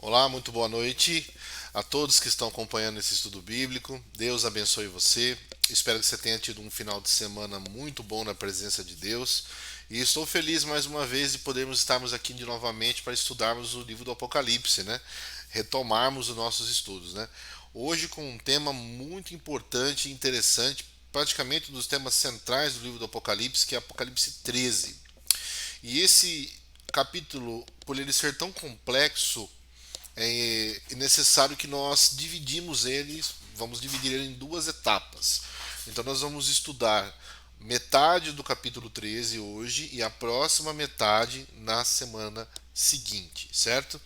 Olá, muito boa noite a todos que estão acompanhando esse estudo bíblico. Deus abençoe você. Espero que você tenha tido um final de semana muito bom na presença de Deus. E estou feliz mais uma vez de podermos estarmos aqui novamente para estudarmos o livro do Apocalipse, né? Retomarmos os nossos estudos, né? Hoje com um tema muito importante e interessante, praticamente um dos temas centrais do livro do Apocalipse, que é Apocalipse 13. E esse capítulo, por ele ser tão complexo, é necessário que nós dividimos ele, vamos dividir ele em duas etapas. Então nós vamos estudar metade do capítulo 13 hoje e a próxima metade na semana seguinte, certo?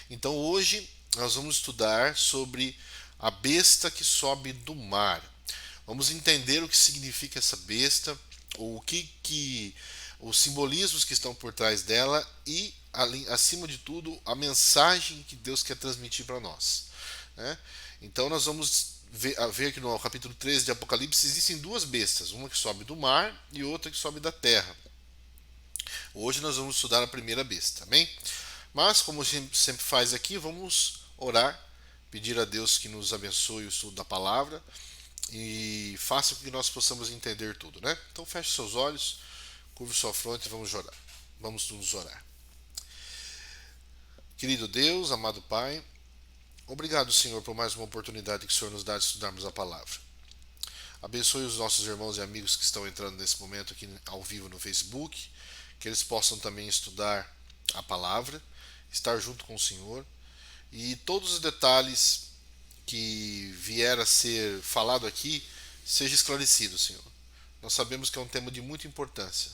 Então hoje nós vamos estudar sobre a besta que sobe do mar. Vamos entender o que significa essa besta, ou o que os simbolismos que estão por trás dela e, acima de tudo, a mensagem que Deus quer transmitir para nós, né? Então nós vamos ver aqui no capítulo 13 de Apocalipse existem duas bestas, uma que sobe do mar e outra que sobe da terra. Hoje nós vamos estudar a primeira besta, amém? Mas, como a gente sempre faz aqui, vamos orar, pedir a Deus que nos abençoe o estudo da palavra e faça com que nós possamos entender tudo, né? Então feche seus olhos, curve sua fronte e vamos orar. Vamos nos orar. Querido Deus, amado Pai, obrigado, Senhor, por mais uma oportunidade que o Senhor nos dá de estudarmos a palavra. Abençoe os nossos irmãos e amigos que estão entrando nesse momento aqui ao vivo no Facebook, que eles possam também estudar a palavra, estar junto com o Senhor e todos os detalhes que vier a ser falado aqui seja esclarecido, Senhor. Nós sabemos que é um tema de muita importância.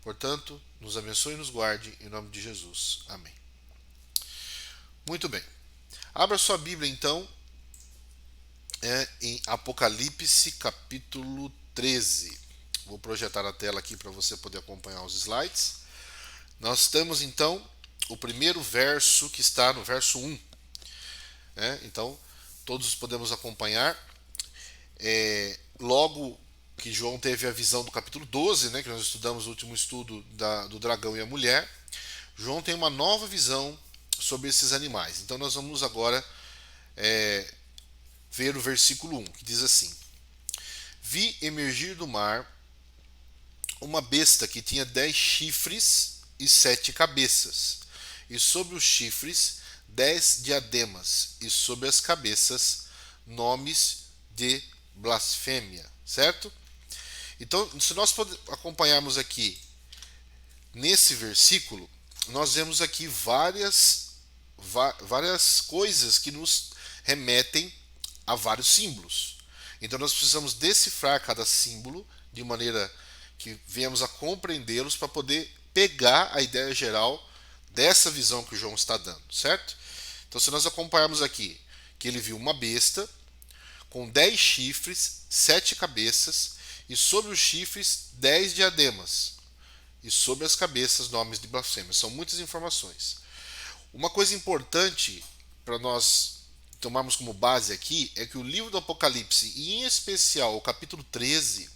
Portanto, nos abençoe e nos guarde, em nome de Jesus. Amém. Muito bem. Abra sua Bíblia, então, em Apocalipse, capítulo 13. Vou projetar a tela aqui para você poder acompanhar os slides. Nós temos, então, o primeiro verso que está no verso 1. Então, todos podemos acompanhar. Logo que João teve a visão do capítulo 12, né, que nós estudamos no último estudo do dragão e a mulher, João tem uma nova visão sobre esses animais. Então nós vamos agora ver o versículo 1, que diz assim: Vi emergir do mar uma besta que tinha 10 chifres e 7 cabeças, e sobre os chifres 10 diademas, e sobre as cabeças nomes de blasfêmia, certo? Então, se nós acompanharmos aqui nesse versículo, nós vemos aqui várias coisas que nos remetem a vários símbolos. Então nós precisamos decifrar cada símbolo de maneira que venhamos a compreendê-los para poder pegar a ideia geral dessa visão que o João está dando, certo? Então se nós acompanharmos aqui que ele viu uma besta com 10 chifres, 7 cabeças, e sobre os chifres 10 diademas, e sobre as cabeças nomes de blasfêmia. São muitas informações. Uma coisa importante para nós tomarmos como base aqui é que o livro do Apocalipse, e em especial o capítulo 13,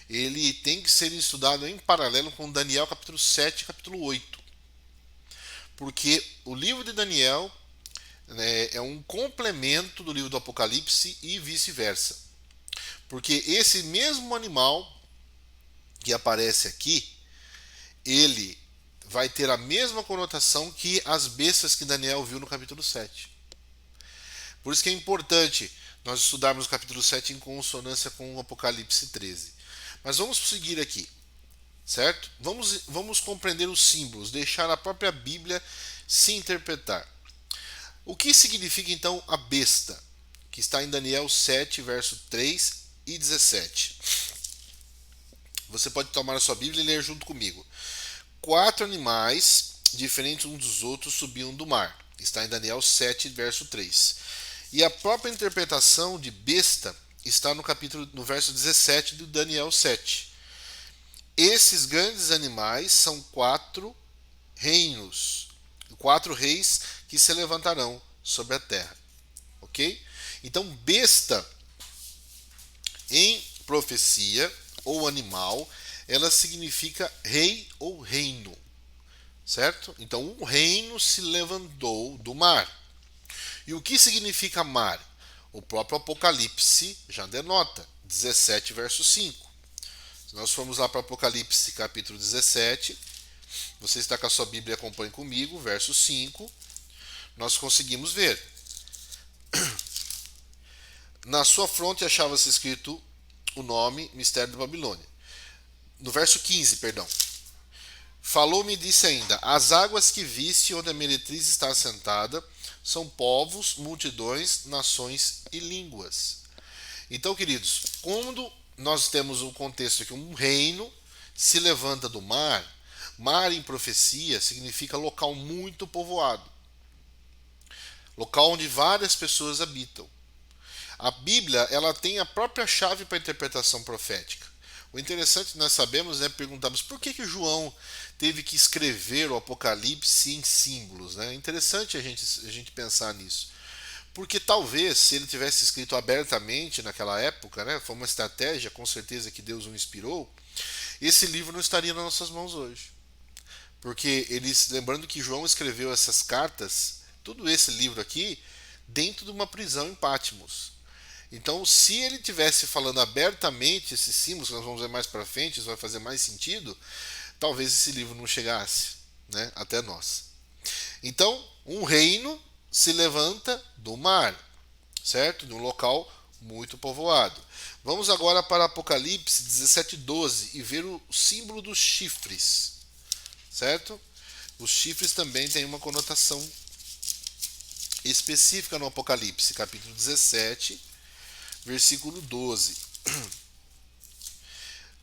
ele tem que ser estudado em paralelo com Daniel capítulo 7 e capítulo 8. Porque o livro de Daniel, né, é um complemento do livro do Apocalipse e vice-versa. Porque esse mesmo animal que aparece aqui, ele vai ter a mesma conotação que as bestas que Daniel viu no capítulo 7. Por isso que é importante nós estudarmos o capítulo 7 em consonância com o Apocalipse 13. Mas vamos seguir aqui, certo? Vamos compreender os símbolos, deixar a própria Bíblia se interpretar. O que significa então a besta? Que está em Daniel 7, verso 3 e 17. Você pode tomar a sua Bíblia e ler junto comigo. 4 animais diferentes uns dos outros subiam do mar. Está em Daniel 7, verso 3. E a própria interpretação de besta está no verso 17 do Daniel 7. Esses grandes animais são 4 reinos, 4 reis que se levantarão sobre a terra. Ok? Então, besta em profecia ou animal, ela significa rei ou reino, certo? Então um reino se levantou do mar. E o que significa mar? O próprio Apocalipse já denota, 17 verso 5. Se nós formos lá para Apocalipse capítulo 17, você está com a sua Bíblia, acompanhe comigo, verso 5, nós conseguimos ver. Na sua fronte achava-se escrito o nome Mistério da Babilônia. No verso 15, perdão. Falou-me e disse ainda: as águas que viste onde a meretriz está assentada são povos, multidões, nações e línguas. Então, queridos, quando nós temos um contexto que um reino se levanta do mar, mar em profecia significa local muito povoado, local onde várias pessoas habitam. A Bíblia, ela tem a própria chave para a interpretação profética. O interessante, nós sabemos, né, perguntamos por que João teve que escrever o Apocalipse em símbolos. Né? É interessante a gente pensar nisso. Porque talvez, se ele tivesse escrito abertamente naquela época, né, foi uma estratégia, com certeza, que Deus o inspirou, esse livro não estaria nas nossas mãos hoje. Porque eles, lembrando que João escreveu essas cartas, tudo esse livro aqui, dentro de uma prisão em Patmos. Então, se ele tivesse falando abertamente esses símbolos, que nós vamos ver mais para frente, isso vai fazer mais sentido, talvez esse livro não chegasse, né, até nós. Então, um reino se levanta do mar, certo? De um local muito povoado. Vamos agora para Apocalipse 17:12 e ver o símbolo dos chifres, certo? Os chifres também têm uma conotação específica no Apocalipse, capítulo 17, versículo 12.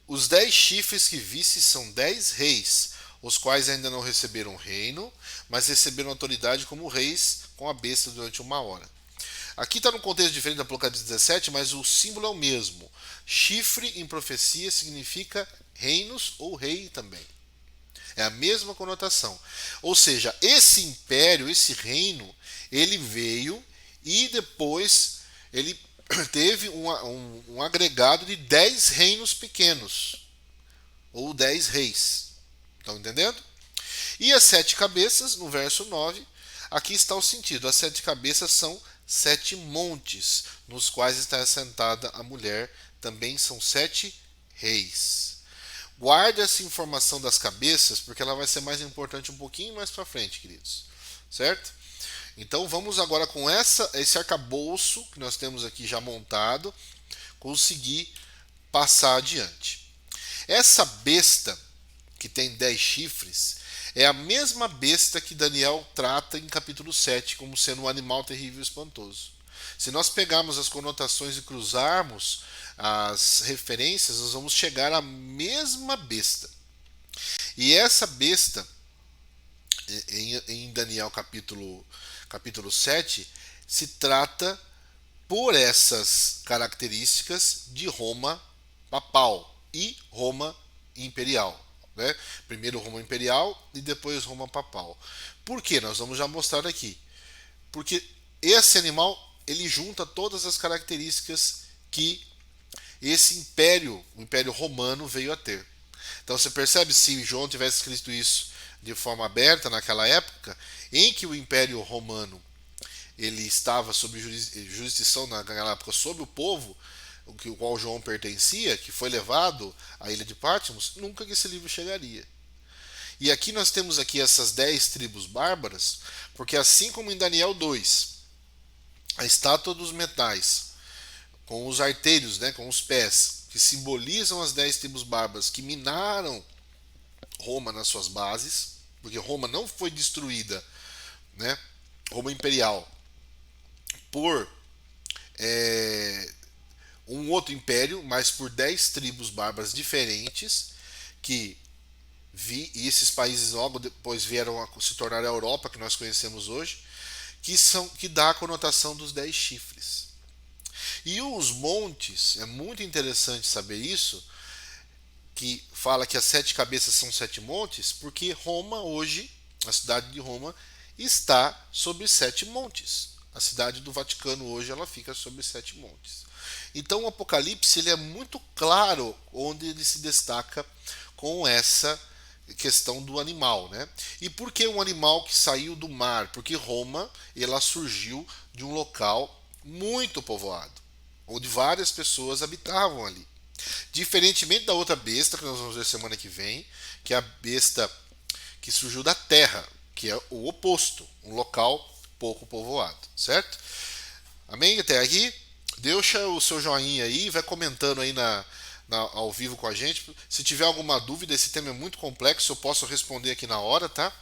Os 10 chifres que viste são 10 reis, os quais ainda não receberam reino, mas receberam autoridade como reis com a besta durante uma hora. Aqui está num contexto diferente do Apocalipse 17, mas o símbolo é o mesmo. Chifre em profecia significa reinos ou rei também. É a mesma conotação. Ou seja, esse império, esse reino, ele veio e depois ele teve um agregado de 10 reinos pequenos, ou 10 reis. Estão entendendo? E as 7 cabeças, no verso 9, aqui está o sentido. As 7 cabeças são 7 montes, nos quais está assentada a mulher, também são 7 reis. Guarde essa informação das cabeças, porque ela vai ser mais importante um pouquinho mais para frente, queridos. Certo? Então vamos agora com esse arcabouço que nós temos aqui já montado, conseguir passar adiante. Essa besta, que tem 10 chifres, é a mesma besta que Daniel trata em capítulo 7 como sendo um animal terrível e espantoso. Se nós pegarmos as conotações e cruzarmos as referências, nós vamos chegar à mesma besta. E essa besta, em Daniel capítulo 7, se trata, por essas características, de Roma papal e Roma imperial. Né? Primeiro Roma imperial e depois Roma papal. Por que? Nós vamos já mostrar aqui. Porque esse animal, ele junta todas as características que esse império, o Império Romano, veio a ter. Então você percebe, se João tivesse escrito isso de forma aberta naquela época, em que o Império Romano ele estava sob jurisdição naquela época sobre o povo, o qual João pertencia, que foi levado à ilha de Patmos, nunca que esse livro chegaria. E aqui nós temos aqui essas 10 tribos bárbaras, porque assim como em Daniel 2, a estátua dos metais, com os artérios, né, com os pés, que simbolizam as 10 tribos bárbaras que minaram Roma nas suas bases, porque Roma não foi destruída, né, Roma imperial, por um outro império, mas por 10 tribos bárbaras diferentes, e esses países logo depois vieram a se tornar a Europa, que nós conhecemos hoje, que dá a conotação dos 10 chifres. E os montes, é muito interessante saber isso, que fala que as 7 cabeças são 7 montes, porque Roma hoje, a cidade de Roma, está sobre 7 montes. A cidade do Vaticano hoje ela fica sobre 7 montes. Então o Apocalipse ele é muito claro onde ele se destaca com essa questão do animal, né? E por que um animal que saiu do mar? Porque Roma, ela surgiu de um local muito povoado, onde várias pessoas habitavam ali. Diferentemente da outra besta que nós vamos ver semana que vem, que é a besta que surgiu da terra, que é o oposto, um local pouco povoado, certo? Amém? Até aqui? Deixa o seu joinha aí, vai comentando aí ao vivo com a gente. Se tiver alguma dúvida, esse tema é muito complexo, eu posso responder aqui na hora, tá?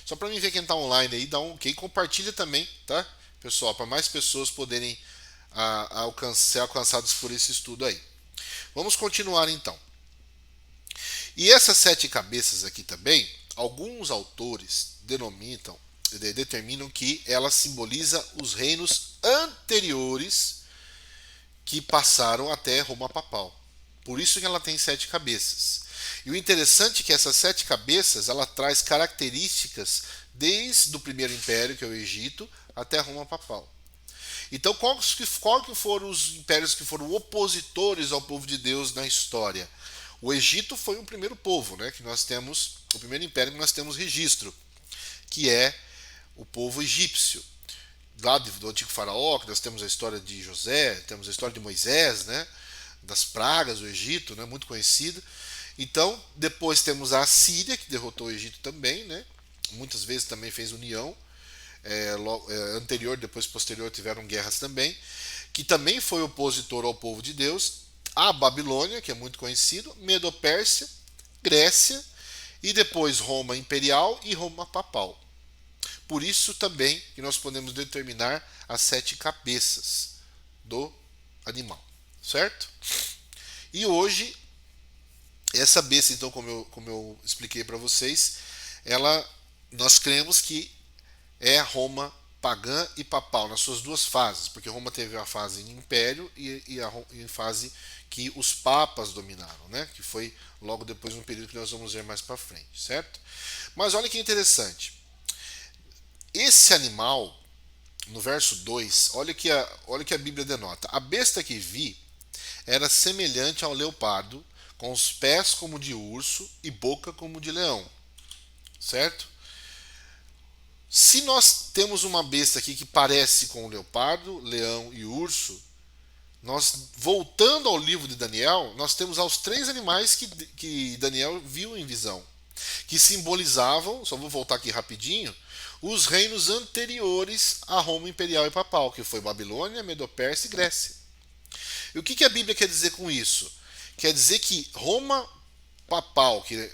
Só para mim ver quem está online aí, dá um ok, compartilha também, tá? Pessoal, para mais pessoas poderem ser alcançadas por esse estudo aí. Vamos continuar então. E essas 7 cabeças aqui também, alguns autores determinam que ela simboliza os reinos anteriores que passaram até Roma papal. Por isso que ela tem 7 cabeças. E o interessante é que essas 7 cabeças ela traz características desde o primeiro império, que é o Egito, até Roma papal. Então, qual que foram os impérios que foram opositores ao povo de Deus na história? O Egito foi o primeiro povo, né, que nós temos, o primeiro império que nós temos registro, que é o povo egípcio. Lá do antigo faraó, que nós temos a história de José, temos a história de Moisés, né, das pragas do Egito, né, muito conhecida. Então, depois temos a Assíria, que derrotou o Egito também, né, muitas vezes também fez união. Anterior, depois posterior tiveram guerras também, que também foi opositor ao povo de Deus. A Babilônia, que é muito conhecido, Medo-Pérsia, Grécia e depois Roma imperial e Roma papal. Por isso também que nós podemos determinar as 7 cabeças do animal, certo? E hoje essa besta, então, como eu expliquei para vocês, nós cremos que é Roma pagã e papal nas suas duas fases, porque Roma teve a fase em império e a fase que os papas dominaram, né? Que foi logo depois um período que nós vamos ver mais para frente, certo? Mas olha que interessante. Esse animal, no verso 2, olha que a Bíblia denota. A besta que vi era semelhante ao leopardo, com os pés como de urso e boca como de leão, certo? Se nós temos uma besta aqui que parece com o leopardo, leão e urso, nós voltando ao livro de Daniel, nós temos os 3 animais que Daniel viu em visão, que simbolizavam, só vou voltar aqui rapidinho, os reinos anteriores a Roma imperial e papal, que foi Babilônia, Medo-Pérsia e Grécia. E o que a Bíblia quer dizer com isso? Quer dizer que Roma papal, que é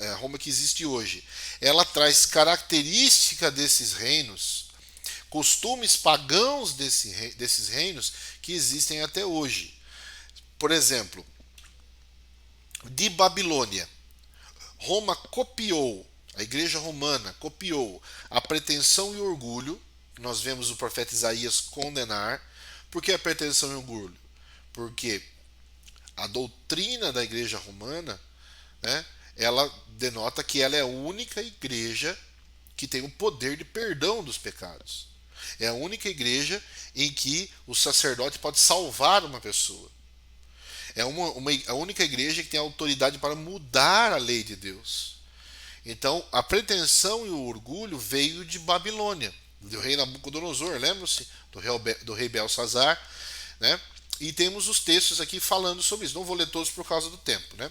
a Roma que existe hoje, ela traz característica desses reinos, costumes pagãos desses reinos que existem até hoje. Por exemplo, de Babilônia, Roma copiou, a igreja romana copiou a pretensão e o orgulho, que nós vemos o profeta Isaías condenar. Por que a pretensão e o orgulho? Porque a doutrina da igreja romana, né, ela denota que ela é a única igreja que tem o poder de perdão dos pecados. É a única igreja em que o sacerdote pode salvar uma pessoa. É a única igreja que tem autoridade para mudar a lei de Deus. Então, a pretensão e o orgulho veio de Babilônia, do rei Nabucodonosor, lembram-se? Do rei Belsazar, né? E temos os textos aqui falando sobre isso. Não vou ler todos por causa do tempo, né?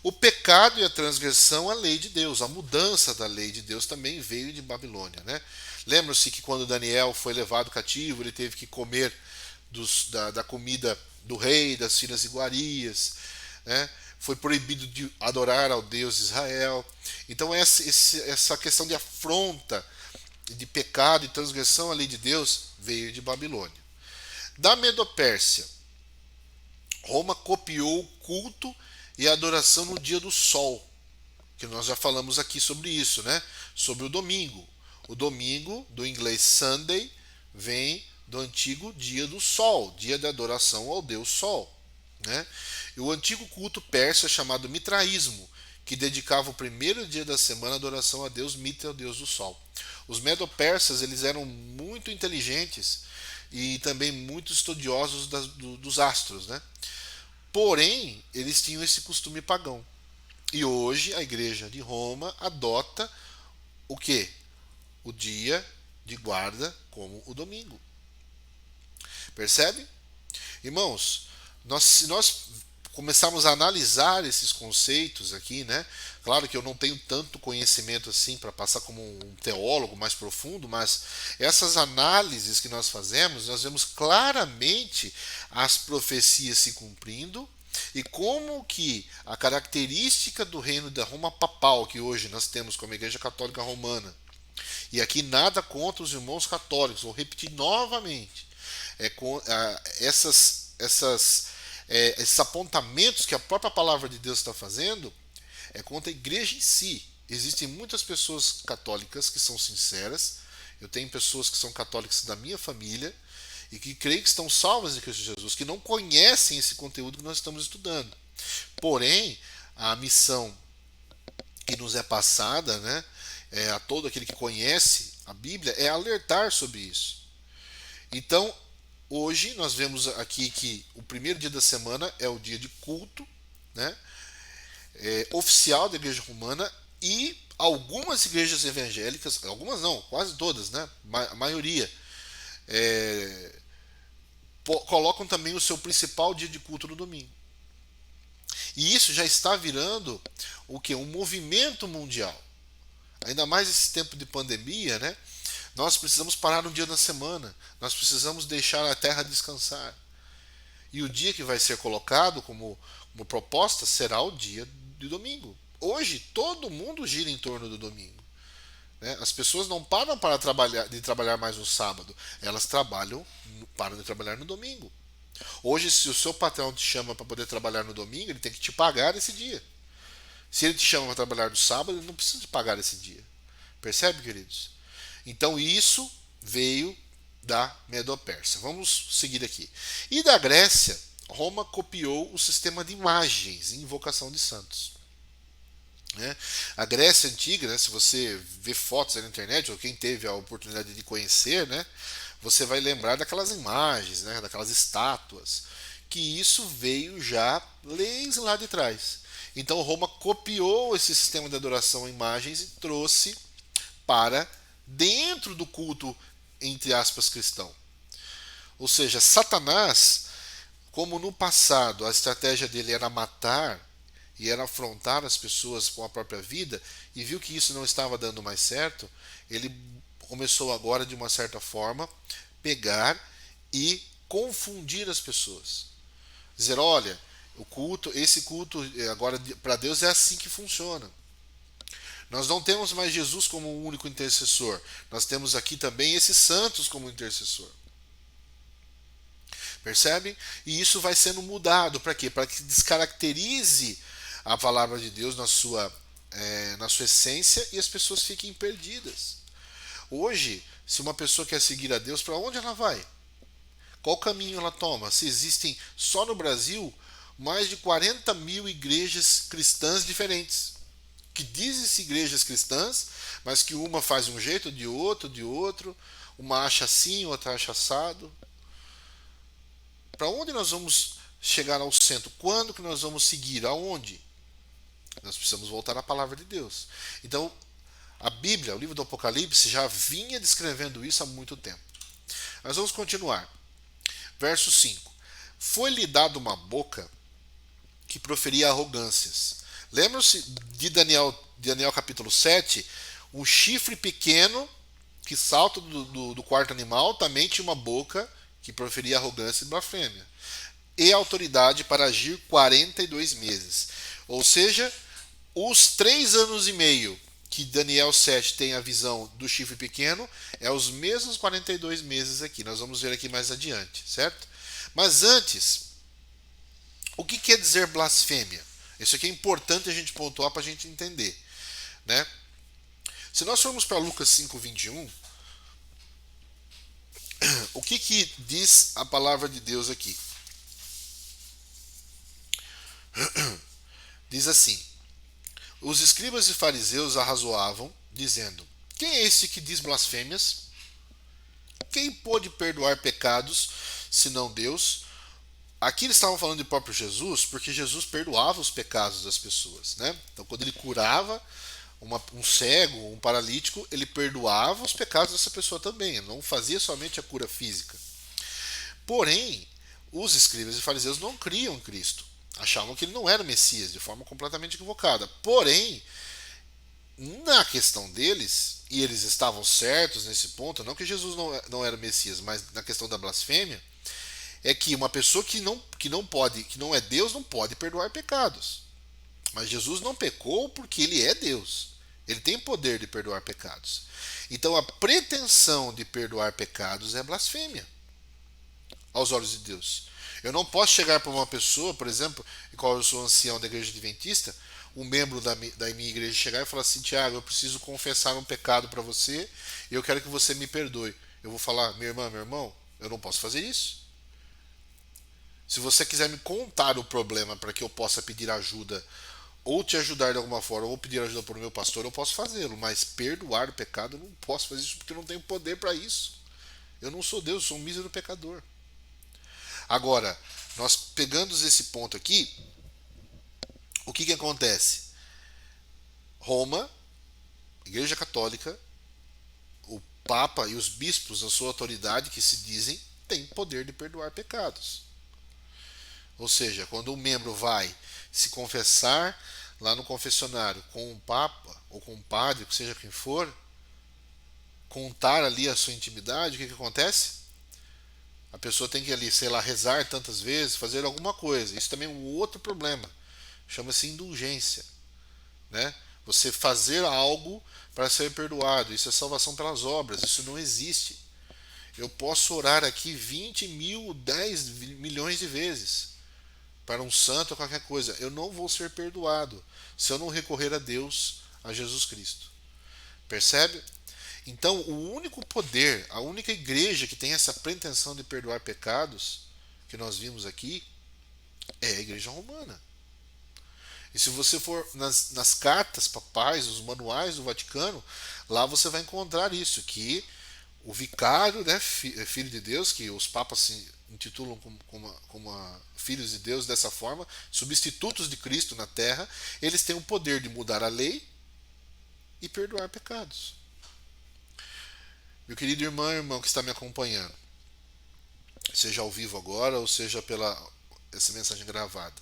O pecado e a transgressão à lei de Deus, a mudança da lei de Deus também veio de Babilônia, né? Lembram-se que quando Daniel foi levado cativo, ele teve que comer da comida do rei, das finas iguarias, né? Foi proibido de adorar ao Deus de Israel. Então essa questão de afronta, de pecado e transgressão à lei de Deus veio de Babilônia. Da Medo-Pérsia, Roma copiou o culto e a adoração no dia do sol, que nós já falamos aqui sobre isso, né? Sobre o domingo. O domingo, do inglês Sunday, vem do antigo dia do sol, dia da adoração ao deus sol, né? E o antigo culto persa chamado mitraísmo, que dedicava o primeiro dia da semana à adoração a Deus Mitra, o deus do sol. Os medo-persas, eles eram muito inteligentes e também muito estudiosos dos astros, né? Porém, eles tinham esse costume pagão. E hoje a igreja de Roma adota o quê? O dia de guarda como o domingo. Percebe? Irmãos, se nós começarmos a analisar esses conceitos aqui, né? Claro que eu não tenho tanto conhecimento assim para passar como um teólogo mais profundo, mas essas análises que nós fazemos, nós vemos claramente as profecias se cumprindo e como que a característica do reino da Roma papal, que hoje nós temos como Igreja Católica Romana, e aqui nada contra os irmãos católicos, vou repetir novamente, esses apontamentos que a própria palavra de Deus está fazendo é contra a igreja em si. Existem muitas pessoas católicas que são sinceras. Eu tenho pessoas que são católicas da minha família e que creem que estão salvas em Cristo Jesus, que não conhecem esse conteúdo que nós estamos estudando. Porém, a missão que nos é passada, né, a todo aquele que conhece a Bíblia, é alertar sobre isso. Então, hoje nós vemos aqui que o primeiro dia da semana é o dia de culto, né, oficial da Igreja Romana, e algumas igrejas evangélicas, algumas não, quase todas, né, a maioria, colocam também o seu principal dia de culto no domingo. E isso já está virando o que? Um movimento mundial. Ainda mais esse tempo de pandemia, né? Nós precisamos parar um dia na semana. Nós precisamos deixar a terra descansar. E o dia que vai ser colocado como proposta será o dia de domingo. Hoje, todo mundo gira em torno do domingo, né? As pessoas não param de trabalhar mais no sábado. Elas param de trabalhar no domingo. Hoje, se o seu patrão te chama para poder trabalhar no domingo, ele tem que te pagar esse dia. Se ele te chama para trabalhar no sábado, ele não precisa te pagar esse dia. Percebe, queridos? Então isso veio da Medo-Pérsia. Vamos seguir aqui. E da Grécia, Roma copiou o sistema de imagens e invocação de santos. Né? A Grécia antiga, né, se você vê fotos aí na internet, ou quem teve a oportunidade de conhecer, né, você vai lembrar daquelas imagens, né, daquelas estátuas, que isso veio já lá de trás. Então Roma copiou esse sistema de adoração a imagens e trouxe para dentro do culto, entre aspas, cristão. Ou seja, Satanás, como no passado a estratégia dele era matar e era afrontar as pessoas com a própria vida, e viu que isso não estava dando mais certo, ele começou agora, de uma certa forma, pegar e confundir as pessoas. Dizer, olha, esse culto agora para Deus é assim que funciona. Nós não temos mais Jesus como o único intercessor. Nós temos aqui também esses santos como intercessor. Percebem? E isso vai sendo mudado para quê? Para que descaracterize a palavra de Deus na sua essência e as pessoas fiquem perdidas. Hoje, se uma pessoa quer seguir a Deus, para onde ela vai? Qual caminho ela toma? Se existem só no Brasil mais de 40 mil igrejas cristãs diferentes, que dizem-se igrejas cristãs, mas que uma faz um jeito, de outro, uma acha assim, outra acha assado. Para onde nós vamos chegar ao centro? Quando que nós vamos seguir? Aonde? Nós precisamos voltar à palavra de Deus. Então, a Bíblia, o livro do Apocalipse, já vinha descrevendo isso há muito tempo. Mas vamos continuar. Verso 5. Foi-lhe dado uma boca que proferia arrogâncias. Lembram-se de Daniel capítulo 7? Um chifre pequeno que salta do quarto animal também tinha uma boca que proferia arrogância e blasfêmia. E autoridade para agir 42 meses. Ou seja, os 3 anos e meio que Daniel 7 tem a visão do chifre pequeno, é os mesmos 42 meses aqui. Nós vamos ver aqui mais adiante, certo? Mas antes, o que quer dizer blasfêmia? Isso aqui é importante a gente pontuar para a gente entender, né? Se nós formos para Lucas 5:21, o que diz a palavra de Deus aqui? Diz assim: os escribas e fariseus arrazoavam, dizendo: quem é esse que diz blasfêmias? Quem pôde perdoar pecados, senão Deus? aqui eles estavam falando de próprio Jesus, porque Jesus perdoava os pecados das pessoas, né? Então, quando ele curava um cego, um paralítico, ele perdoava os pecados dessa pessoa também. Ele não fazia somente a cura física. Porém, os escribas e fariseus não criam em Cristo. Achavam que ele não era o Messias, de forma completamente equivocada. Porém, na questão deles, e eles estavam certos nesse ponto, não que Jesus não era o Messias, mas na questão da blasfêmia, é que uma pessoa que não é Deus, não pode perdoar pecados. Mas Jesus não pecou porque ele é Deus. Ele tem poder de perdoar pecados. Então a pretensão de perdoar pecados é blasfêmia aos olhos de Deus. Eu não posso chegar para uma pessoa, por exemplo, igual eu sou ancião da igreja adventista, um membro da minha igreja chegar e falar assim: Tiago, eu preciso confessar um pecado para você e eu quero que você me perdoe. Eu vou falar: minha irmã, meu irmão, eu não posso fazer isso. Se você quiser me contar o problema para que eu possa pedir ajuda ou te ajudar de alguma forma, ou pedir ajuda para o meu pastor, eu posso fazê-lo, mas perdoar o pecado eu não posso fazer isso porque eu não tenho poder para isso. Eu não sou Deus, eu sou um mísero pecador. Agora, nós pegando esse ponto aqui, o que acontece? Roma, Igreja Católica, o Papa e os bispos, a sua autoridade que se dizem, têm poder de perdoar pecados. Ou seja, quando um membro vai se confessar lá no confessionário com o Papa ou com o padre, seja quem for, contar ali a sua intimidade, o que acontece? A pessoa tem que ali, sei lá, rezar tantas vezes, fazer alguma coisa. Isso também é um outro problema. Chama-se indulgência, né? Você fazer algo para ser perdoado. Isso é salvação pelas obras. Isso não existe. Eu posso orar aqui 20 mil, 10 milhões de vezes para um santo ou qualquer coisa. Eu não vou ser perdoado se eu não recorrer a Deus, a Jesus Cristo. Percebe? Então, o único poder, a única igreja que tem essa pretensão de perdoar pecados, que nós vimos aqui, é a igreja romana. E se você for nas cartas papais, nos manuais do Vaticano, lá você vai encontrar isso, que o vicário, né, filho de Deus, que os papas se intitulam como filhos de Deus dessa forma, substitutos de Cristo na terra, eles têm o poder de mudar a lei e perdoar pecados. Meu querido irmão e irmão que está me acompanhando, seja ao vivo agora ou seja pela essa mensagem gravada,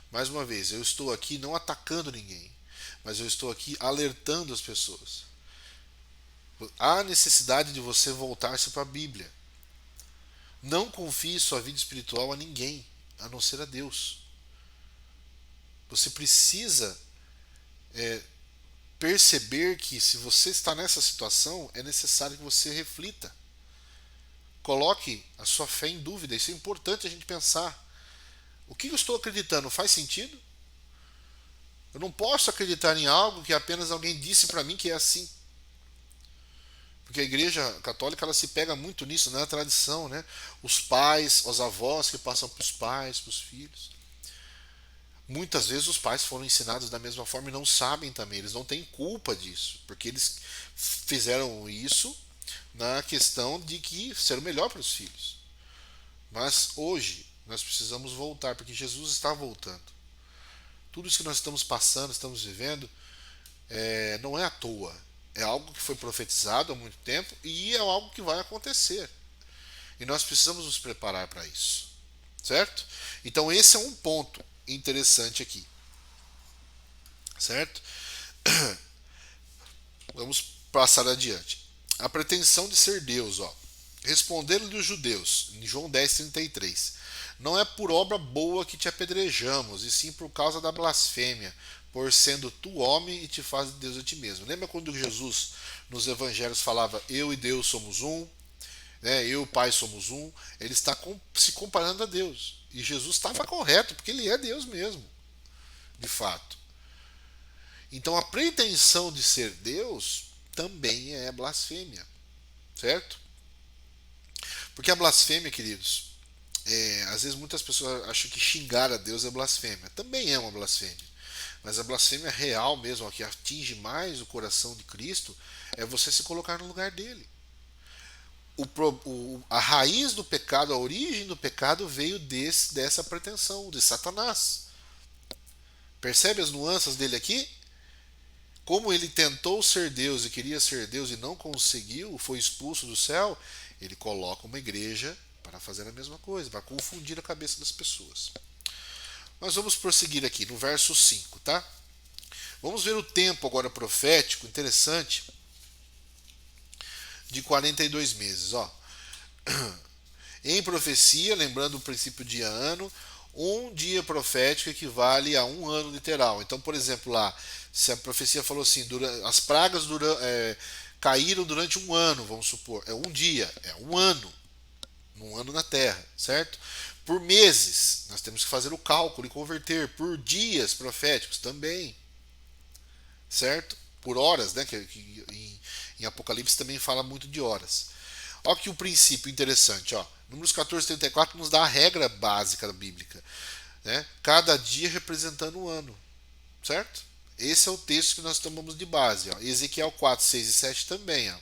mais uma vez, eu estou aqui não atacando ninguém, mas eu estou aqui alertando as pessoas. Há necessidade de você voltar-se para a Bíblia. Não confie sua vida espiritual a ninguém, a não ser a Deus. Você precisa perceber que se você está nessa situação, é necessário que você reflita. Coloque a sua fé em dúvida. Isso é importante a gente pensar. O que eu estou acreditando faz sentido? Eu não posso acreditar em algo que apenas alguém disse para mim que é assim. Porque a igreja católica ela se pega muito nisso, na tradição, né? Os pais, os avós que passam para os pais, para os filhos. Muitas vezes os pais foram ensinados da mesma forma e não sabem também, eles não têm culpa disso, porque eles fizeram isso na questão de que ser o melhor para os filhos. Mas hoje nós precisamos voltar, porque Jesus está voltando. Tudo isso que nós estamos passando, estamos vivendo, não é à toa. É algo que foi profetizado há muito tempo e é algo que vai acontecer. E nós precisamos nos preparar para isso. Certo? Então esse é um ponto interessante aqui. Certo? Vamos passar adiante. A pretensão de ser Deus, ó. Responderam-lhe os judeus, em João 10:33. Não é por obra boa que te apedrejamos, e sim por causa da blasfêmia, por sendo tu homem e te faz Deus a ti mesmo. Lembra quando Jesus nos evangelhos falava eu e Deus somos um, né? Eu e o Pai somos um? Ele está se comparando a Deus. E Jesus estava correto, porque ele é Deus mesmo, de fato. Então a pretensão de ser Deus também é blasfêmia, certo? Porque a blasfêmia, queridos, às vezes muitas pessoas acham que xingar a Deus é blasfêmia. Também é uma blasfêmia. Mas a blasfêmia real mesmo, a que atinge mais o coração de Cristo, é você se colocar no lugar dele. A raiz do pecado, a origem do pecado veio dessa pretensão, de Satanás. Percebe as nuances dele aqui? Como ele tentou ser Deus e queria ser Deus e não conseguiu, foi expulso do céu, ele coloca uma igreja para fazer a mesma coisa, para confundir a cabeça das pessoas. Nós vamos prosseguir aqui no verso 5, tá? Vamos ver o tempo agora profético, interessante, de 42 meses. Ó. Em profecia, lembrando o princípio de ano, um dia profético equivale a um ano literal. Então, por exemplo, lá, se a profecia falou assim, as pragas caíram durante um ano, vamos supor, é um dia, é um ano na Terra, certo? Por meses, nós temos que fazer o cálculo e converter. Por dias proféticos também, certo? Por horas, né? Que em Apocalipse também fala muito de horas. Olha que o princípio interessante, ó. Números 14 e 34 nos dá a regra básica bíblica, né? Cada dia representando um ano, certo? Esse é o texto que nós tomamos de base, ó. Ezequiel 4, 6 e 7 também, ó.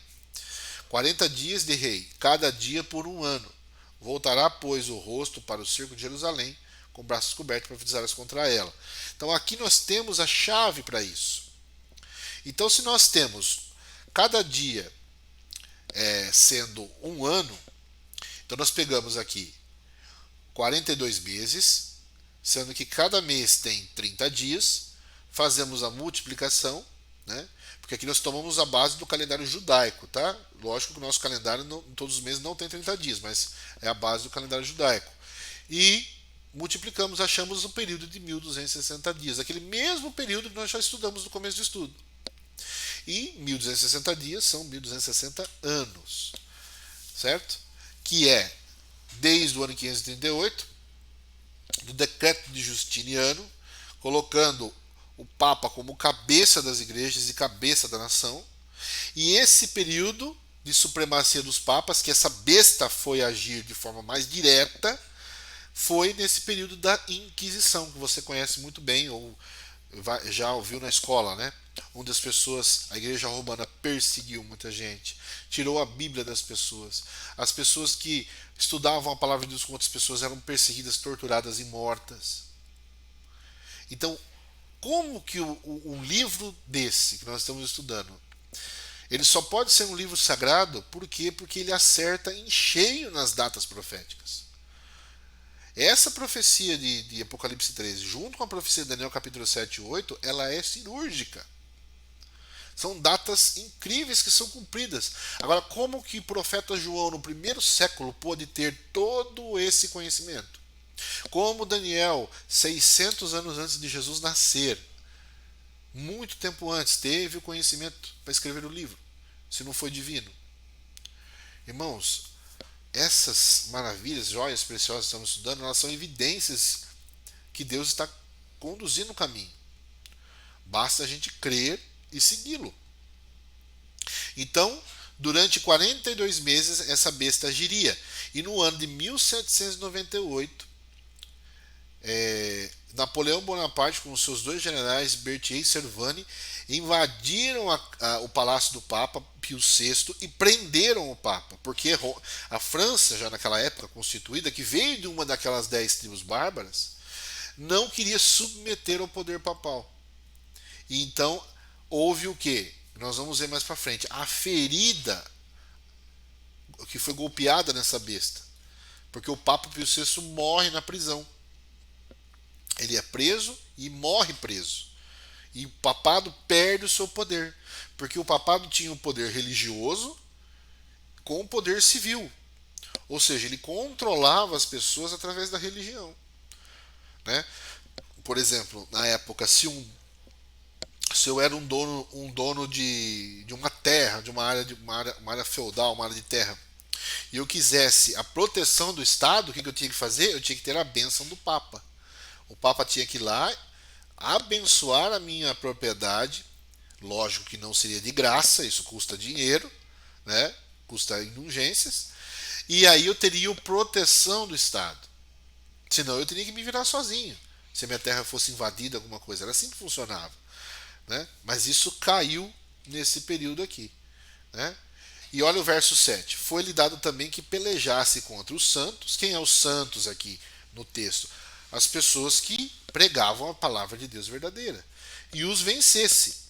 40 dias de rei, cada dia por um ano. Voltará, pois, o rosto para o cerco de Jerusalém, com braços cobertos para profetizar contra ela. Então aqui nós temos a chave para isso. Então, se nós temos cada dia sendo um ano, então nós pegamos aqui 42 meses, sendo que cada mês tem 30 dias, fazemos a multiplicação, né? Porque aqui nós tomamos a base do calendário judaico, tá? Lógico que o nosso calendário, todos os meses, não tem 30 dias, mas é a base do calendário judaico. E multiplicamos, achamos o período de 1260 dias, aquele mesmo período que nós já estudamos no começo do estudo. E 1260 dias são 1260 anos, certo? Que é desde o ano 538, do decreto de Justiniano, colocando o Papa como cabeça das igrejas e cabeça da nação. E esse período de supremacia dos papas, que essa besta foi agir de forma mais direta, foi nesse período da Inquisição, que você conhece muito bem, ou já ouviu na escola, né? Onde as pessoas, a igreja romana perseguiu muita gente, tirou a Bíblia das pessoas. As pessoas que estudavam a palavra de Deus com outras pessoas eram perseguidas, torturadas e mortas. Então, como que um livro desse que nós estamos estudando, ele só pode ser um livro sagrado, por quê? Porque ele acerta em cheio nas datas proféticas. Essa profecia de Apocalipse 13, junto com a profecia de Daniel capítulo 7 e 8, ela é cirúrgica. São datas incríveis que são cumpridas. Agora, como que o profeta João, no primeiro século, pôde ter todo esse conhecimento? Como Daniel, 600 anos antes de Jesus nascer, muito tempo antes, teve o conhecimento para escrever o livro, se não foi divino? Irmãos, essas maravilhas, joias preciosas que estamos estudando, elas são evidências que Deus está conduzindo o caminho. Basta a gente crer e segui-lo. Então, durante 42 meses, essa besta agiria. E no ano de 1798, Napoleão Bonaparte, com os seus dois generais, Berthier e Servane, invadiram o palácio do Papa Pio VI e prenderam o Papa, porque a França, já naquela época constituída, que veio de uma daquelas 10 tribos bárbaras, não queria submeter ao poder papal. E então houve o que? Nós vamos ver mais para frente. A ferida que foi golpeada nessa besta, porque o Papa Pio VI morre na prisão. Ele é preso e morre preso. E o papado perde o seu poder, porque o papado tinha o poder religioso com o poder civil. Ou seja, ele controlava as pessoas através da religião, né? Por exemplo, na época, se eu era um dono de uma terra, de uma área feudal, uma área de terra, e eu quisesse a proteção do Estado, o que eu tinha que fazer? Eu tinha que ter a bênção do Papa. O Papa tinha que ir lá abençoar a minha propriedade. Lógico que não seria de graça, isso custa dinheiro, né? Custa indulgências. E aí eu teria proteção do Estado. Senão eu teria que me virar sozinho. Se a minha terra fosse invadida, alguma coisa. Era assim que funcionava, né? Mas isso caiu nesse período aqui, né? E olha o verso 7. Foi-lhe dado também que pelejasse contra os santos. Quem é os santos aqui no texto? As pessoas que pregavam a palavra de Deus verdadeira. E os vencesse.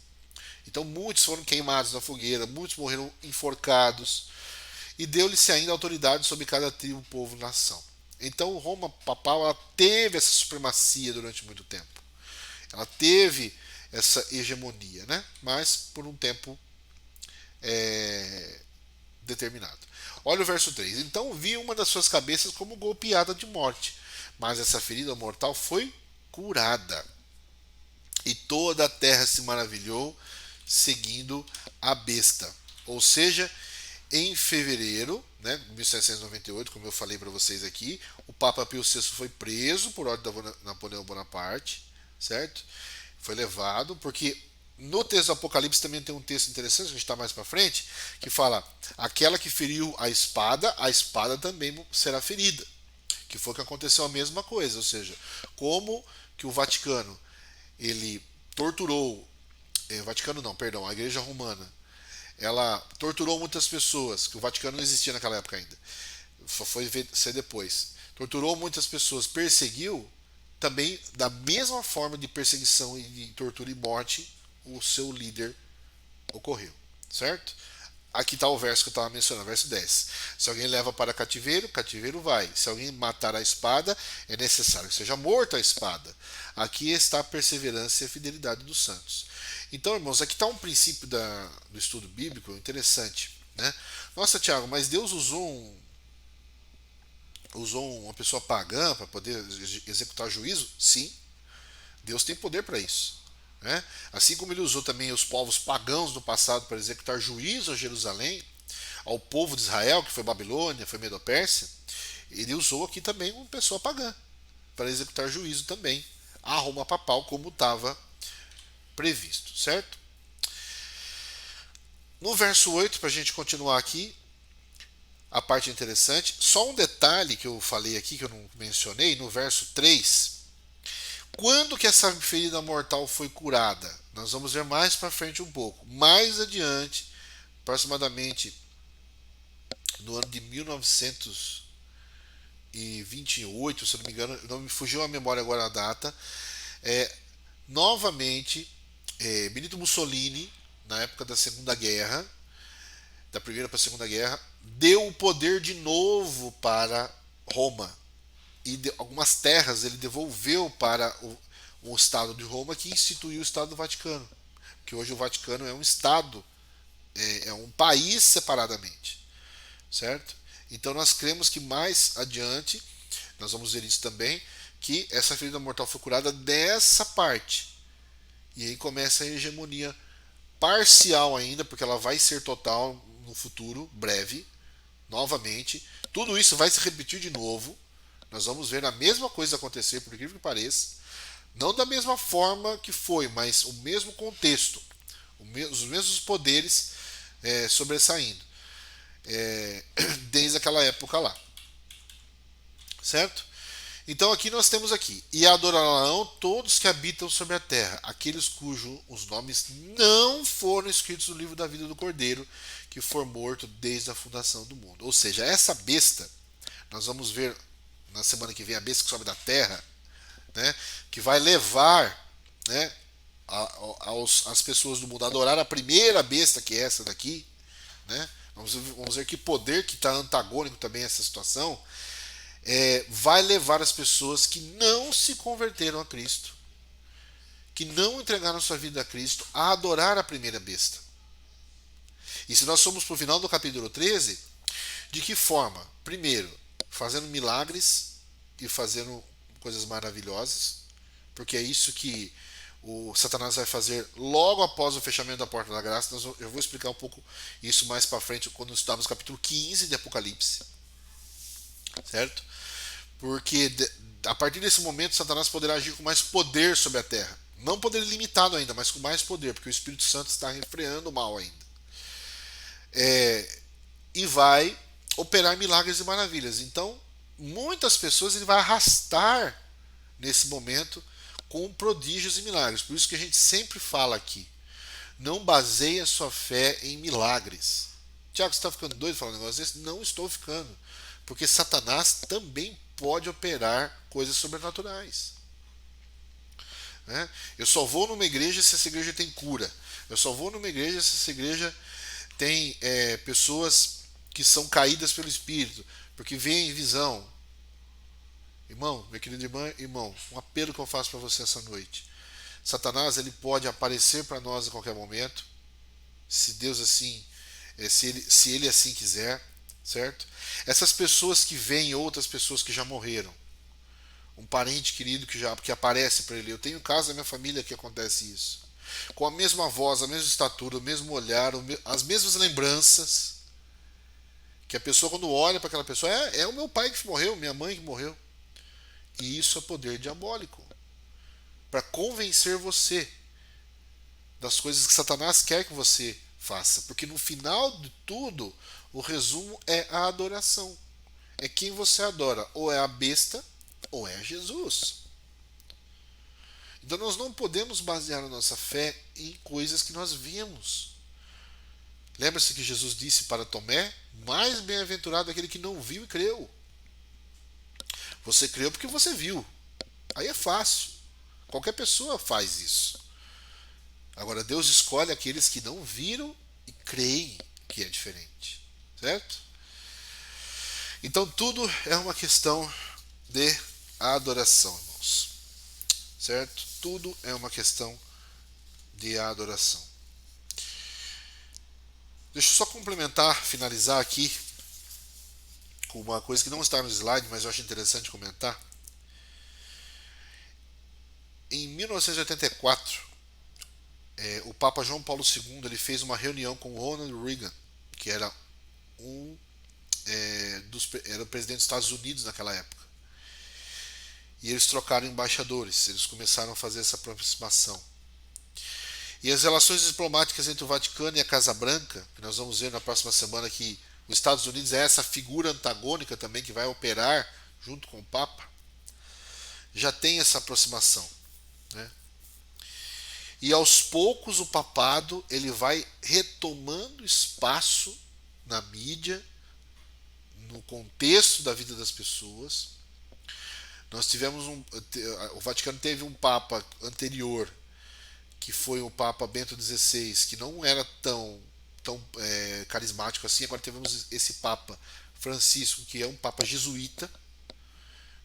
Então muitos foram queimados na fogueira, muitos morreram enforcados. E deu-lhe-se ainda autoridade sobre cada tribo, povo, nação. Então Roma papal ela teve essa supremacia durante muito tempo. Ela teve essa hegemonia, né? Mas por um tempo determinado. Olha o verso 3. Então vi uma das suas cabeças como golpeada de morte, mas essa ferida mortal foi curada. E toda a terra se maravilhou, seguindo a besta. Ou seja, em fevereiro, né, 1798, como eu falei para vocês aqui, o Papa Pio VI foi preso por ordem da Napoleão Bonaparte, certo? Foi levado, porque no texto do Apocalipse também tem um texto interessante, que a gente está mais para frente, que fala: aquela que feriu a espada também será ferida. Que foi que aconteceu a mesma coisa, ou seja, como que o Vaticano ele torturou, Vaticano não, perdão, a Igreja Romana, ela torturou muitas pessoas, que o Vaticano não existia naquela época ainda, só foi ser depois. Torturou muitas pessoas, perseguiu, também da mesma forma de perseguição e de tortura e morte, o seu líder ocorreu, certo? Aqui está o verso que eu estava mencionando, verso 10. Se alguém leva para cativeiro, cativeiro vai. Se alguém matar a espada, é necessário que seja morta a espada. Aqui está a perseverança e a fidelidade dos santos. Então, irmãos, aqui está um princípio do estudo bíblico interessante. Né? Nossa, Tiago, mas Deus usou uma pessoa pagã para poder executar juízo? Sim, Deus tem poder para isso. Né? Assim como ele usou também os povos pagãos no passado para executar juízo a Jerusalém, ao povo de Israel, que foi Babilônia, foi Medo-Pérsia, ele usou aqui também uma pessoa pagã para executar juízo também a Roma papal, como estava previsto, certo? No verso 8, para a gente continuar aqui, a parte interessante, só um detalhe que eu falei aqui, que eu não mencionei, no verso 3, quando que essa ferida mortal foi curada? Nós vamos ver mais para frente um pouco. Mais adiante, aproximadamente no ano de 1928, se não me engano, não me fugiu a memória agora a data, novamente, Benito Mussolini, na época da Segunda Guerra, da Primeira para a Segunda Guerra, deu o poder de novo para Roma. E algumas terras ele devolveu para o Estado de Roma, que instituiu o Estado do Vaticano. Que hoje o Vaticano é um Estado, é um país separadamente. Certo? Então nós cremos que mais adiante, nós vamos ver isso também, que essa ferida mortal foi curada dessa parte. E aí começa a hegemonia parcial ainda, porque ela vai ser total no futuro, breve, novamente. Tudo isso vai se repetir de novo. Nós vamos ver a mesma coisa acontecer, por incrível que pareça. Não da mesma forma que foi, mas o mesmo contexto. Os mesmos poderes sobressaindo. Desde aquela época lá. Certo? Então aqui nós temos aqui: e adorarão todos que habitam sobre a terra, aqueles cujos os nomes não foram escritos no livro da vida do Cordeiro, que for morto desde a fundação do mundo. Ou seja, essa besta, nós vamos ver na semana que vem, a besta que sobe da terra, né, que vai levar, né, as pessoas do mundo a adorar a primeira besta, que é essa daqui, né? Vamos ver que poder que está antagônico também a essa situação, vai levar as pessoas que não se converteram a Cristo, que não entregaram sua vida a Cristo, a adorar a primeira besta. E se nós formos para o final do capítulo 13, de que forma? Primeiro, fazendo milagres e fazendo coisas maravilhosas, porque é isso que o Satanás vai fazer logo após o fechamento da porta da graça. Eu vou explicar um pouco isso mais para frente, quando estudarmos o capítulo 15 de Apocalipse. Certo? Porque a partir desse momento Satanás poderá agir com mais poder sobre a terra. Não poder limitado ainda, mas com mais poder, porque o Espírito Santo está refreando o mal ainda. E vai operar milagres e maravilhas. Então, muitas pessoas ele vai arrastar nesse momento com prodígios e milagres. Por isso que a gente sempre fala aqui: não baseie a sua fé em milagres. Tiago, você está ficando doido falando um negócio desse? Não estou ficando. Porque Satanás também pode operar coisas sobrenaturais. Né? Eu só vou numa igreja se essa igreja tem cura. Eu só vou numa igreja se essa igreja tem pessoas que são caídas pelo Espírito, porque veem visão. Irmão, minha querida irmã, irmão, um apelo que eu faço para você essa noite. Satanás ele pode aparecer para nós a qualquer momento, se Deus assim, se ele assim quiser, certo? Essas pessoas que veem outras pessoas que já morreram, um parente querido que aparece para ele. Eu tenho casos da minha família que acontece isso. Com a mesma voz, a mesma estatura, o mesmo olhar, as mesmas lembranças. Que a pessoa, quando olha para aquela pessoa, é o meu pai que morreu, minha mãe que morreu. E isso é poder diabólico para convencer você das coisas que Satanás quer que você faça. Porque no final de tudo, o resumo é a adoração. É quem você adora, ou é a besta, ou é Jesus. Então nós não podemos basear a nossa fé em coisas que nós vimos. Lembra-se que Jesus disse para Tomé: mais bem-aventurado aquele que não viu e creu. Você creu porque você viu. Aí é fácil. Qualquer pessoa faz isso. Agora Deus escolhe aqueles que não viram e creem que é diferente. Certo? Então tudo é uma questão de adoração, irmãos. Certo? Tudo é uma questão de adoração. Deixa eu só complementar, finalizar aqui com uma coisa que não está no slide, mas eu acho interessante comentar. Em 1984, o Papa João Paulo II ele fez uma reunião com Ronald Reagan, que era era o presidente dos Estados Unidos naquela época. E eles trocaram embaixadores, eles começaram a fazer essa aproximação. E as relações diplomáticas entre o Vaticano e a Casa Branca, que nós vamos ver na próxima semana que os Estados Unidos é essa figura antagônica também que vai operar junto com o Papa, já tem essa aproximação. Né? E aos poucos o papado ele vai retomando espaço na mídia, no contexto da vida das pessoas. Nós tivemos o Vaticano teve um papa anterior, que foi o Papa Bento XVI, que não era tão carismático assim. Agora tivemos esse Papa Francisco, que é um Papa jesuíta,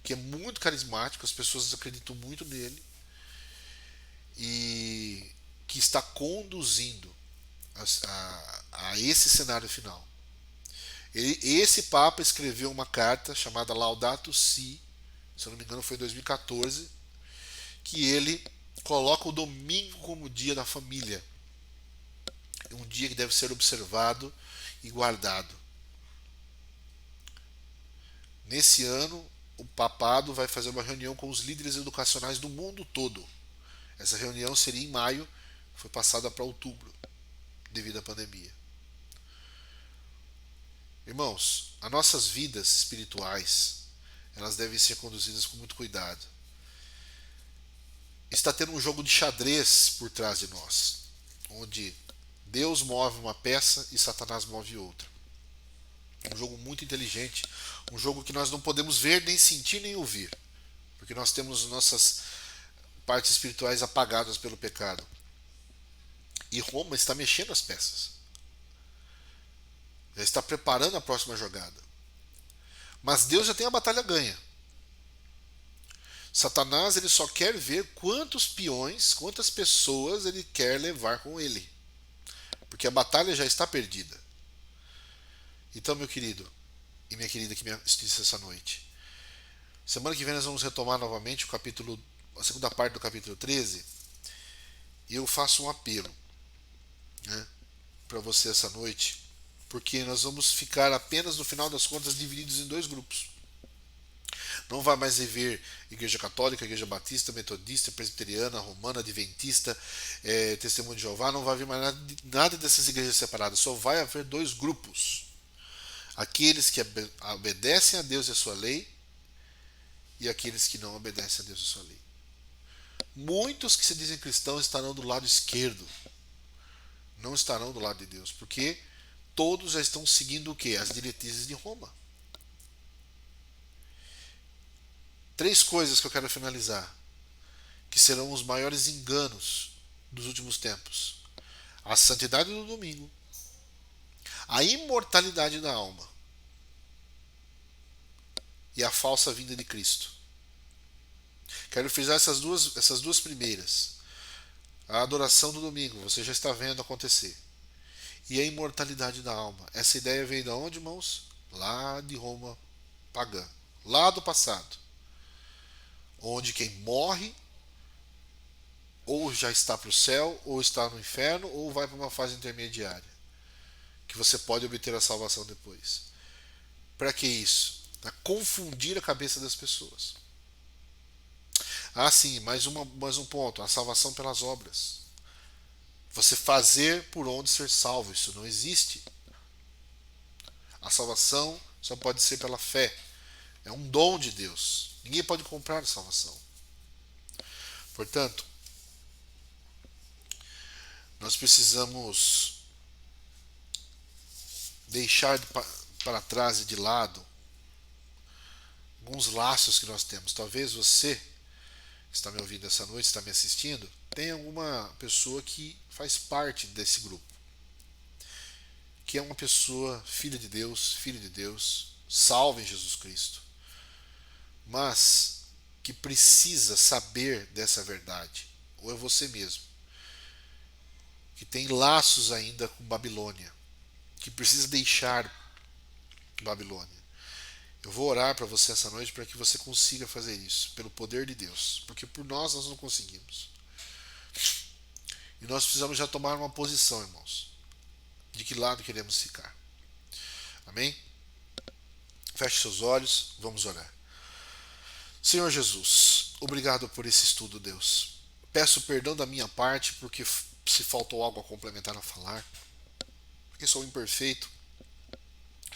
que é muito carismático, as pessoas acreditam muito nele e que está conduzindo a esse cenário final. Esse Papa escreveu uma carta chamada Laudato Si, se eu não me engano foi em 2014, que ele coloca o domingo como dia da família, um dia que deve ser observado e guardado. Nesse ano, o papado vai fazer uma reunião com os líderes educacionais do mundo todo. Essa reunião seria em maio, foi passada para outubro, devido à pandemia. Irmãos, as nossas vidas espirituais, elas devem ser conduzidas com muito cuidado. Está tendo um jogo de xadrez por trás de nós, onde Deus move uma peça e Satanás move outra. Um jogo muito inteligente, um jogo que nós não podemos ver, nem sentir, nem ouvir, porque nós temos nossas partes espirituais apagadas pelo pecado. E Roma está mexendo as peças. Já está preparando a próxima jogada. Mas Deus já tem a batalha ganha. Satanás ele só quer ver quantos peões, quantas pessoas ele quer levar com ele. Porque a batalha já está perdida. Então, meu querido e minha querida que me assiste essa noite, semana que vem nós vamos retomar novamente a segunda parte do capítulo 13, e eu faço um apelo, né, para você essa noite, porque nós vamos ficar apenas no final das contas divididos em dois grupos. Não vai mais haver Igreja Católica, Igreja Batista, Metodista, Presbiteriana, Romana, Adventista, Testemunho de Jeová. Não vai haver mais nada dessas igrejas separadas. Só vai haver dois grupos. Aqueles que obedecem a Deus e a sua lei e aqueles que não obedecem a Deus e a sua lei. Muitos que se dizem cristãos estarão do lado esquerdo. Não estarão do lado de Deus. Porque todos já estão seguindo o quê? As diretrizes de Roma. Três coisas que eu quero finalizar, que serão os maiores enganos dos últimos tempos: a santidade do domingo, a imortalidade da alma e a falsa vinda de Cristo. Quero frisar essas duas primeiras. A adoração do domingo, você já está vendo acontecer. E a imortalidade da alma. Essa ideia veio de onde, irmãos? Lá de Roma pagã. Lá do passado. Onde quem morre ou já está para o céu, ou está no inferno, ou vai para uma fase intermediária. Que você pode obter a salvação depois. Para que isso? Para confundir a cabeça das pessoas. Ah, sim, mais um ponto: a salvação pelas obras. Você fazer por onde ser salvo, isso não existe. A salvação só pode ser pela fé. É um dom de Deus. Ninguém pode comprar a salvação. Portanto, nós precisamos deixar para trás e de lado alguns laços que nós temos. Talvez você que está me ouvindo essa noite, está me assistindo, tenha alguma pessoa que faz parte desse grupo, que é uma pessoa filha de Deus, filho de Deus, salva em Jesus Cristo, mas que precisa saber dessa verdade. Ou é você mesmo, que tem laços ainda com Babilônia, que precisa deixar Babilônia. Eu vou orar para você essa noite para que você consiga fazer isso, pelo poder de Deus, porque por nós não conseguimos. E nós precisamos já tomar uma posição, irmãos, de que lado queremos ficar. Amém? Feche seus olhos, vamos orar. Senhor Jesus, obrigado por esse estudo, Deus. Peço perdão da minha parte porque se faltou algo a complementar a falar, porque sou imperfeito.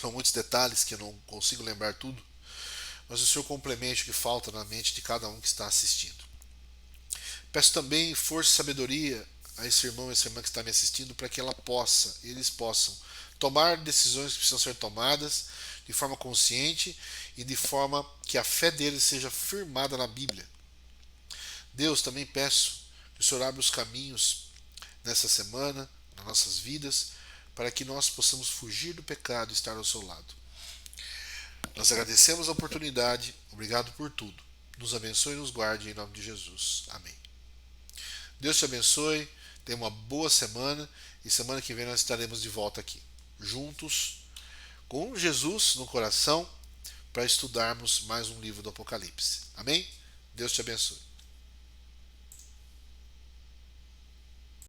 São muitos detalhes que eu não consigo lembrar tudo, mas o Senhor complemente o que falta na mente de cada um que está assistindo. Peço também força e sabedoria a esse irmão e essa irmã que está me assistindo para que eles possam tomar decisões que precisam ser tomadas de forma consciente e de forma que a fé deles seja firmada na Bíblia. Deus, também peço que o Senhor abra os caminhos nessa semana, nas nossas vidas, para que nós possamos fugir do pecado e estar ao seu lado. Nós agradecemos a oportunidade, obrigado por tudo. Nos abençoe e nos guarde em nome de Jesus. Amém. Deus te abençoe, tenha uma boa semana e semana que vem nós estaremos de volta aqui, juntos, com Jesus no coração, para estudarmos mais um livro do Apocalipse. Amém? Deus te abençoe.